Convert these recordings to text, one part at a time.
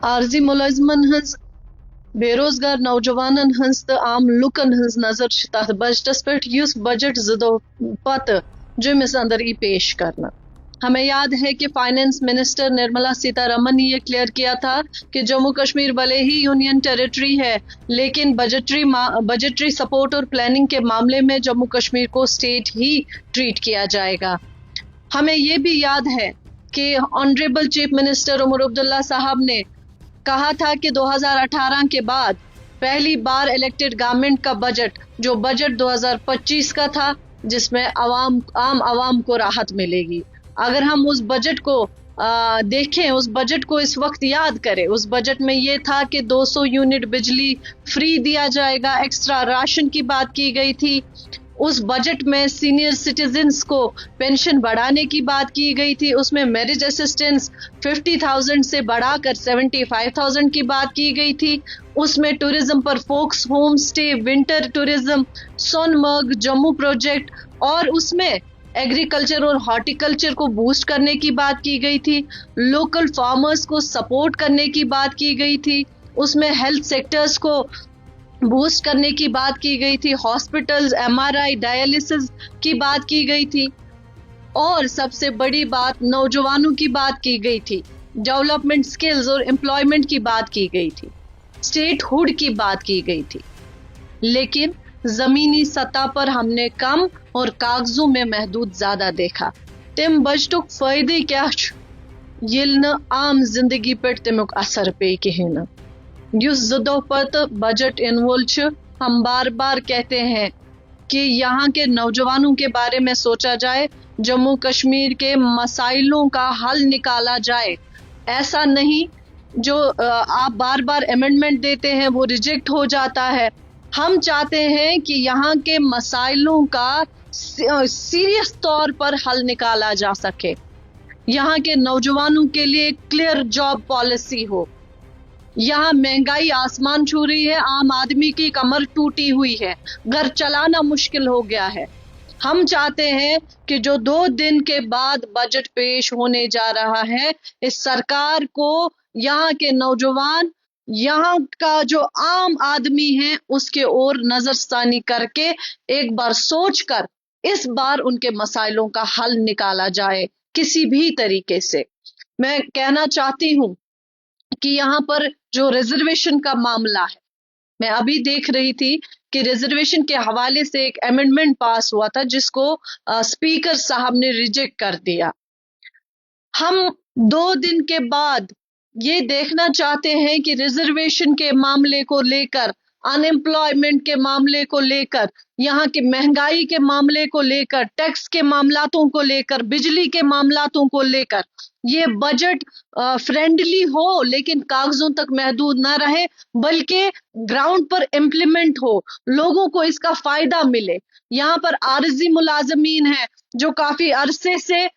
आर्जी मुलाजमन हंस बेरोजगार नौजवानन हंस तो आम लुकन हंस नजर तथ बजटस पे युस बजट जदो पत जुमिस अंदर ई पेश करना। हमें याद है कि फाइनेंस मिनिस्टर निर्मला सीतारमन ने ये क्लियर किया था कि जम्मू कश्मीर भले ही यूनियन टेरिटरी है, लेकिन बजटरी सपोर्ट और प्लानिंग के मामले में जम्मू कश्मीर को स्टेट ही ट्रीट किया जाएगा। हमें ये भी याद है कि honourable chief minister Omar Abdullah साहब ने कहा था कि 2018 के बाद पहली बार इलेक्टेड गवर्नमेंट का बजट, जो बजट 2025 का था, जिसमें आम आवाम को राहत मिलेगी। अगर हम उस बजट को देखें, उस बजट को इस वक्त याद करें, उस बजट में ये था कि 200 यूनिट बिजली फ्री दिया जाएगा, एक्स्ट्रा राशन की बात की गई थी। उस बजट में सीनियर सिटीजन्स को पेंशन बढ़ाने की बात की गई थी। उसमें मैरिज असिस्टेंस 50,000 से बढ़ाकर 75,000 की बात की गई थी। उसमें टूरिज्म पर focus home stay, winter tourism, Sonamarg, Jammu project, और उसमें एग्रीकल्चर और हॉर्टिकल्चर को बूस्ट करने की बात की गई थी। लोकल फार्मर्स को सपोर्ट करने की बात की गई थी। उसमें हेल्थ सेक्टर्स को बूस्ट करने की बात की गई थी। हॉस्पिटल्स, एमआरआई, डायलिसिस की बात की गई थी। और सबसे बड़ी बात, नौजवानों की बात की गई थी। डेवलपमेंट स्किल्स और एम्प्लॉयमेंट की बात की गई थी। स्टेटहुड की बात की गई थी। लेकिन जमीनी सतह पर हमने कम और कागजों में महदूद ज्यादा देखा। तम बजटुक फायदे क्या येल न आम जिंदगी पे तमुक असर पे कहीं। युस जदो पत बजट इनवोल छ, हम बार बार कहते हैं कि यहाँ के नौजवानों के बारे में सोचा जाए, जम्मू कश्मीर के मसाइलों का हल निकाला जाए। ऐसा नहीं जो आप बार बार अमेंडमेंट देते हैं वो रिजेक्ट हो जाता है। हम चाहते हैं कि यहाँ के मसाइलों का सीरियस तौर पर हल निकाला जा सके। यहाँ के नौजवानों के लिए क्लियर जॉब पॉलिसी हो। यहाँ महंगाई आसमान छू रही है, आम आदमी की कमर टूटी हुई है, घर चलाना मुश्किल हो गया है। हम चाहते हैं कि जो 2 दिन के बाद बजट पेश होने जा रहा है, इस सरकार को यहाँ के नौजवान, यहाँ का जो आम आदमी है, उसके ओर नजरसानी करके एक बार सोचकर इस बार उनके मसाइलों का हल निकाला जाए किसी भी तरीके से। मैं कहना चाहती हूँ कि यहाँ पर जो रिजर्वेशन का मामला है, मैं अभी देख रही थी कि रिजर्वेशन के हवाले से एक अमेंडमेंट पास हुआ था जिसको स्पीकर साहब ने रिजेक्ट कर दिया। हम 2 दिन के बाद ये देखना चाहते हैं कि रिजर्वेशन के मामले को लेकर, अनएम्प्लॉयमेंट के मामले को लेकर, यहाँ के महंगाई के मामले को लेकर, टैक्स के मामलातों को लेकर, बिजली के मामलातों को लेकर ये बजट फ्रेंडली हो, लेकिन कागजों तक महदूद ना रहे, बल्कि ग्राउंड पर इम्प्लीमेंट हो, लोगों को इसका फायदा मिले। यहाँ पर आरजी मुलाजमीन है जो काफी अरसे से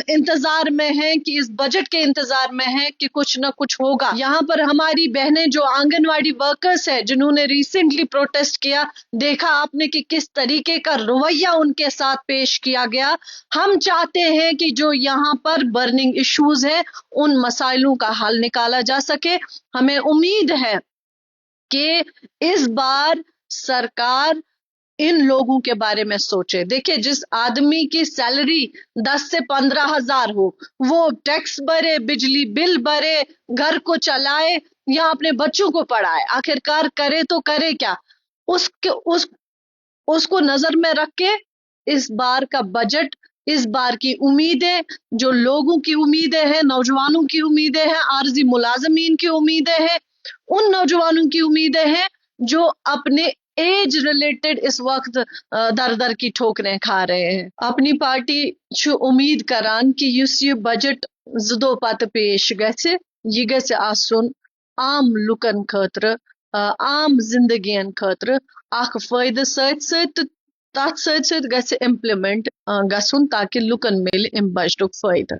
इंतजार में है, कि इस बजट के इंतजार में है कि कुछ ना कुछ होगा। यहाँ पर हमारी बहनें जो आंगनवाड़ी वर्कर्स है, जिन्होंने रिसेंटली प्रोटेस्ट किया, देखा आपने कि किस तरीके का रवैया उनके साथ पेश किया गया। हम चाहते हैं कि जो यहाँ पर बर्निंग इश्यूज है, उन मसाइलों का हल निकाला जा सके। हमें उम्मीद है कि इस बार सरकार इन लोगों के बारे में सोचे। देखिए, जिस आदमी की सैलरी 10 से 15 हजार हो, वो टैक्स भरे, बिजली बिल भरे, घर को चलाए या अपने बच्चों को पढ़ाए, आखिरकार करे तो करे क्या? उसको नजर में रख के इस बार का बजट, इस बार की उम्मीदें, जो लोगों की उम्मीदें हैं, नौजवानों की उम्मीदें हैं, आरजी मुलाजमीन की उम्मीदें हैं, उन नौजवानों की उम्मीदें हैं जो अपने एज रिलेटेड इस वक्त दर दर की ठोकरें खा रहे हैं। अपनी पार्टी छु उम्मीद करान कि युस ये बजट जदो पत पेश गसे, ये गसे आसुन आम लुकन खतर, आम जिंदगियन खतर अख फायदे सत सत, तथ सत सत गसे इम्प्लीमेंट गसुन, ताकि लुकन मिले इम बजटुक फायदा।